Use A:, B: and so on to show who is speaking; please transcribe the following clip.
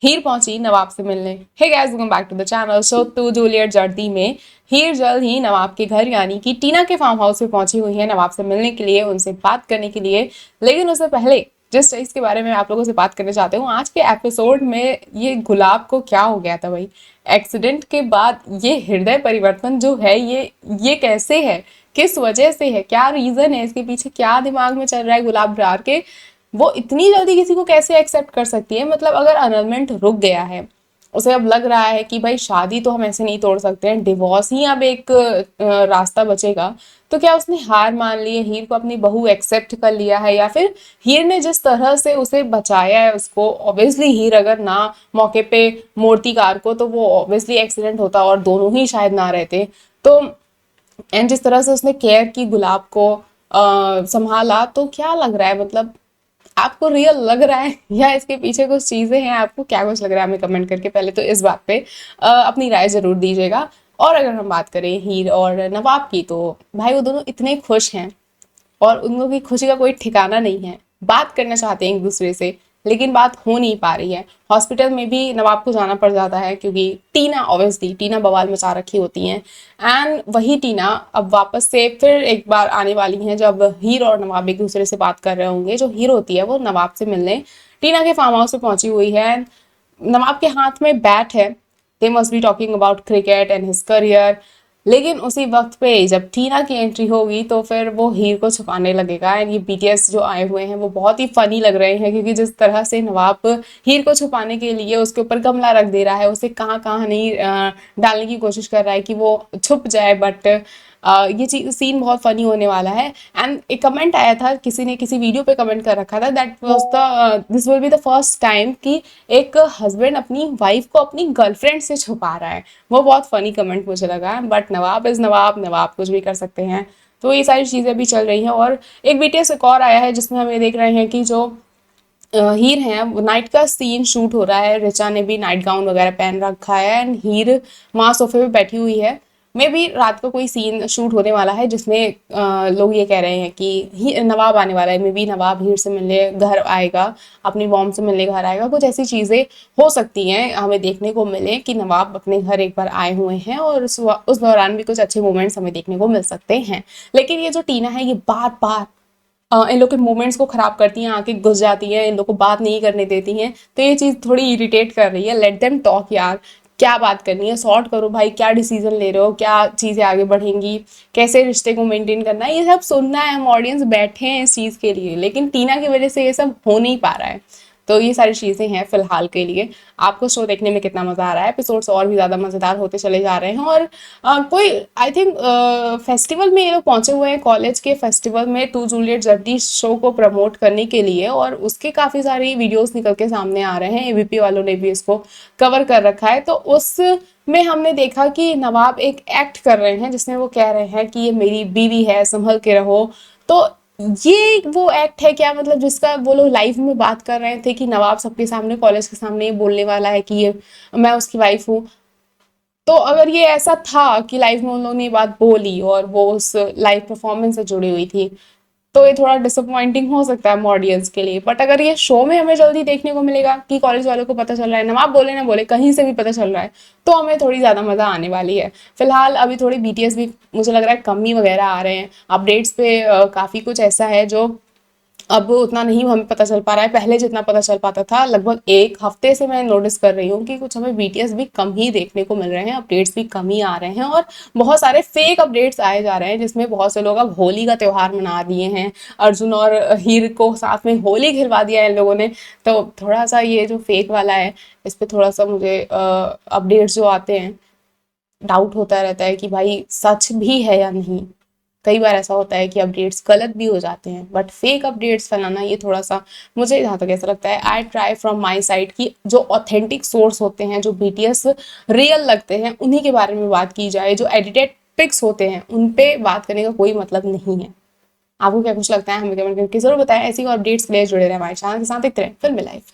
A: हीर पहुंची नवाब से मिलने। Hey guys, welcome back to the channel. So to Juliet जर्दी में हीर जल्द ही नवाब के घर यानी कि टीना के फार्म हाउस में पहुंची हुई है नवाब से मिलने के लिए, उनसे बात करने के लिए। लेकिन उससे पहले जिस चीज के बारे में आप लोगों से बात करना चाहते हूँ, आज के एपिसोड में ये गुलाब को क्या हो गया था भाई। एक्सीडेंट के बाद ये हृदय परिवर्तन जो है ये कैसे है, किस वजह से है, क्या रीजन है इसके पीछे, क्या दिमाग में चल रहा है गुलाब डार के। वो इतनी जल्दी किसी को कैसे एक्सेप्ट कर सकती है। मतलब अगर अनलमेंट रुक गया है, उसे अब लग रहा है कि भाई शादी तो हम ऐसे नहीं तोड़ सकते हैं, डिवोर्स ही अब एक रास्ता बचेगा, तो क्या उसने हार मान ली है, हीर को अपनी बहू एक्सेप्ट कर लिया है, या फिर हीर ने जिस तरह से उसे बचाया है उसको, ऑब्वियसली हीर अगर ना मौके पे मोड़ती कार को तो वो ऑब्वियसली एक्सीडेंट होता और दोनों ही शायद ना रहते। तो एंड जिस तरह से उसने केयर की गुलाब को संभाला, तो क्या लग रहा है, मतलब आपको रियल लग रहा है या इसके पीछे कुछ चीजें हैं। आपको क्या कुछ लग रहा है हमें कमेंट करके पहले तो इस बात पे अपनी राय जरूर दीजिएगा। और अगर हम बात करें हीर और नवाब की, तो भाई वो दोनों इतने खुश हैं और उन लोगों की खुशी का कोई ठिकाना नहीं है। बात करना चाहते हैं एक दूसरे से, लेकिन बात हो नहीं पा रही है। हॉस्पिटल में भी नवाब को जाना पड़ जाता है क्योंकि टीना, ऑब्वियसली टीना बवाल मचा रखी होती हैं। एंड वही टीना अब वापस से फिर एक बार आने वाली हैं जब हीर और नवाब एक दूसरे से बात कर रहे होंगे। जो हीर होती है वो नवाब से मिलने टीना के फार्म हाउस पे पहुंची हुई है। नवाब के हाथ में बैट है। They must be talking about cricket and his career. लेकिन उसी वक्त पे जब टीना की एंट्री होगी तो फिर वो हीर को छुपाने लगेगा। एंड ये बीटीएस जो आए हुए हैं वो बहुत ही फनी लग रहे हैं, क्योंकि जिस तरह से नवाब हीर को छुपाने के लिए उसके ऊपर गमला रख दे रहा है, उसे कहाँ कहाँ नहीं डालने की कोशिश कर रहा है कि वो छुप जाए। बट ये चीज सीन बहुत फनी होने वाला है। एंड एक कमेंट आया था, किसी ने किसी वीडियो पे कमेंट कर रखा था, that was the this will be the first time कि एक हस्बैंड अपनी वाइफ को अपनी गर्लफ्रेंड से छुपा रहा है। वो बहुत फनी कमेंट मुझे लगा। बट नवाब इज नवाब, नवाब कुछ भी कर सकते हैं। तो ये सारी चीज़ें भी चल रही हैं। और एक बीटीएस एक और आया है जिसमें हम ये देख रहे हैं कि जो हीर है, वो नाइट का सीन शूट हो रहा है। रिचा ने भी नाइट गाउन वगैरह पहन रखा है एंड हीर वहाँ सोफे पे बैठी हुई है। मे भी रात को कोई सीन शूट होने वाला है जिसमें लोग ये कह रहे हैं कि नवाब आने वाला है। मे बी नवाब हीर से मिलने घर आएगा, अपनी मॉम से मिलने घर आएगा। कुछ ऐसी चीज़ें हो सकती हैं हमें देखने को मिले कि नवाब अपने घर एक बार आए हुए हैं और उस दौरान भी कुछ अच्छे मोमेंट्स हमें देखने को मिल सकते हैं। लेकिन ये जो टीना है ये बार बार इन लोग के मूवमेंट्स को खराब करती हैं, आके घुस जाती हैं, इन लोग को बात नहीं करने देती हैं। तो ये चीज़ थोड़ी इरिटेट कर रही है। लेट देम टॉक यार, क्या बात करनी है सॉर्ट करो भाई, क्या डिसीजन ले रहे हो, क्या चीज़ें आगे बढ़ेंगी, कैसे रिश्ते को मेंटेन करना है, ये सब सुनना है। हम ऑडियंस बैठे हैं इस चीज़ के लिए, लेकिन टीना की वजह से ये सब हो नहीं पा रहा है। तो ये सारी चीज़ें हैं फिलहाल के लिए। आपको शो देखने में कितना मज़ा आ रहा है, एपिसोड्स और भी ज़्यादा मज़ेदार होते चले जा रहे हैं। और कोई आई थिंक फेस्टिवल में ये लोग पहुंचे हुए हैं, कॉलेज के फेस्टिवल में टू जूलियट जर्दी शो को प्रमोट करने के लिए, और उसके काफ़ी सारी वीडियोस निकल के सामने आ रहे हैं। एबीपी वालों ने भी इसको कवर कर रखा है। तो उस में हमने देखा कि नवाब एक एक्ट कर रहे हैं जिसमें वो कह रहे हैं कि ये मेरी बीवी है, संभल के रहो। तो ये वो एक्ट है क्या, मतलब जिसका वो लोग लाइव में बात कर रहे थे कि नवाब सबके सामने, कॉलेज के सामने ये बोलने वाला है कि ये मैं उसकी वाइफ हूँ। तो अगर ये ऐसा था कि लाइव में उन लोगों ने ये बात बोली और वो उस लाइव परफॉर्मेंस से जुड़ी हुई थी, तो ये थोड़ा डिसअपॉइंटिंग हो सकता है ऑडियंस के लिए। बट अगर ये शो में हमें जल्दी देखने को मिलेगा कि कॉलेज वालों को पता चल रहा है, नवाब बोले ना बोले कहीं से भी पता चल रहा है, तो हमें थोड़ी ज़्यादा मज़ा आने वाली है। फिलहाल अभी थोड़ी बीटीएस भी मुझे लग रहा है कम ही वगैरह आ रहे हैं अपडेट्स पे। काफ़ी कुछ ऐसा है जो अब उतना नहीं हमें पता चल पा रहा है, पहले जितना पता चल पाता था। लगभग एक हफ्ते से मैं नोटिस कर रही हूँ कि कुछ हमें बीटीएस भी कम ही देखने को मिल रहे हैं, अपडेट्स भी कम ही आ रहे हैं, और बहुत सारे फेक अपडेट्स आए जा रहे हैं जिसमें बहुत से लोग अब होली का त्यौहार मना दिए हैं। अर्जुन और हीर को साथ में होली खिलवा दिया है इन लोगों ने। तो थोड़ा सा ये जो फेक वाला है, इस पर थोड़ा सा मुझे अपडेट्स जो आते हैं डाउट होता रहता है कि भाई सच भी है या नहीं। कई बार ऐसा होता है कि अपडेट्स गलत भी हो जाते हैं, बट फेक अपडेट्स फैलाना ये थोड़ा सा, मुझे जहाँ तक ऐसा लगता है, I try from my side कि जो ऑथेंटिक सोर्स होते हैं, जो बीटीएस रियल लगते हैं, उन्हीं के बारे में बात की जाए। जो एडिटेड पिक्स होते हैं उन पे बात करने का कोई मतलब नहीं है। आपको क्या कुछ लगता है हमें कमेंट करके जरूर बताएं। ऐसी और अपडेट्स के लिए जुड़े रहे हमारे चैनल के साथ। देखते रहे फिल्मी लाइफ।